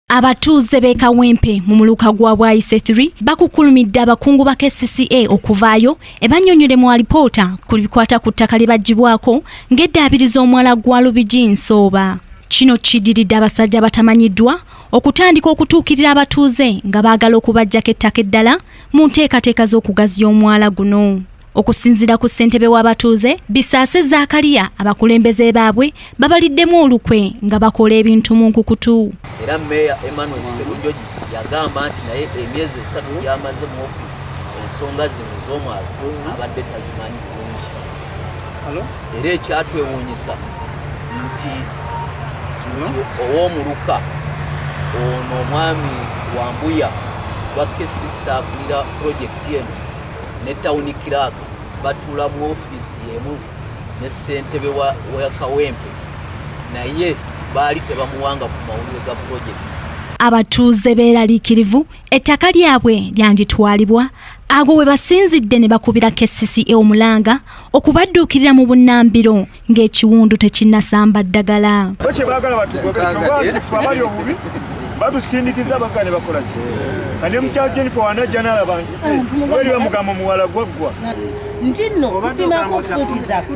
Abatuuze b'e Kawempe mu muluka gwa Bwaise 3 bakukulumidde abakungu ba KCCA okuvaayo ebanyonyole mu alipoota ku bikwata ku ttaka libagibwako ng'eddaabiriza omwala gwa Lubigi Nsooba. Kino kiddiridde abasajja batamanyiddwa okutandika okutuukirira abatuuze nga baagala okubajjako ettaka eddala mu nteekateeka z'okugaziya omwala guno. Okusinziira ku ssentebe w'abatuuze Bisaase Zakariya, abakulembeze baabwe babaliddemu olukwe nga bakola ebintu mu nkukutu. Era Meya Emmanuel Sserujogi yagamba nti naye emyezi 3 gy'amaze mu ofiisi ensonga zino z'omwala abadde tazimanyi bulungi. Era ekyatwewuunyisa nti ow'omuluka ono omwami Wambuya bakesisa akulira pulojekiti eno ne tawuni kiraka batula mu ofiisi yemu ne ssentebe wa Kawempe naye baali tebamuwanga ku mawulire ga pulojekiti. Abatuuze beeraliikirivu ettaka lyabwe lyanditwalibwa ago we basinzidde ne bakubira KCCA omulanga okubadduukirira mu bunnambiro ng'ekiwundu tekinnasamba ddagala. Batusindikiza bakane bakola ki kandi mukyaje nipo wanajja abantu wali bamugamba muwala gwaggwa ntino tufinako futi zaffe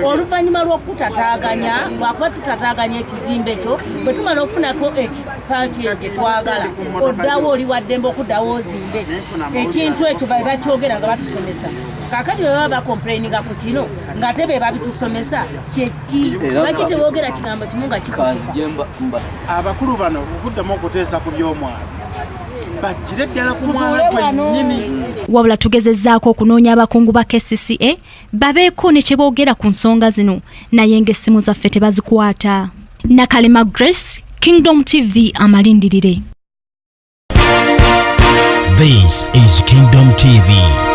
oluvannyuma lw'okutataaganya lwakuba tutataaganya ekizimbe kyo bwe tumala okufunako ekipaati ekyo twagala oddawo oli waddembe okuddawo ozimbe ekintu ekyo bali bakyogera nga batusomesa kakati bwe baba bakomplaininga ku kino ng'ate be babitusomesa kyeki lwaki teboogera kigambo kimu nga kikutuka. Abakulu bano okuddamu okuteesa ku by'omwala bajjire ddala ku mwala gwennyini. Wabula tugezezzaako okunoonya abakungu ba KCCA babeeko ne kye boogera ku nsonga zino naye ng'essimu zaffe tebazikwata. Nakalema Grace, Kingdom TV amalindirire. This is Kingdom TV.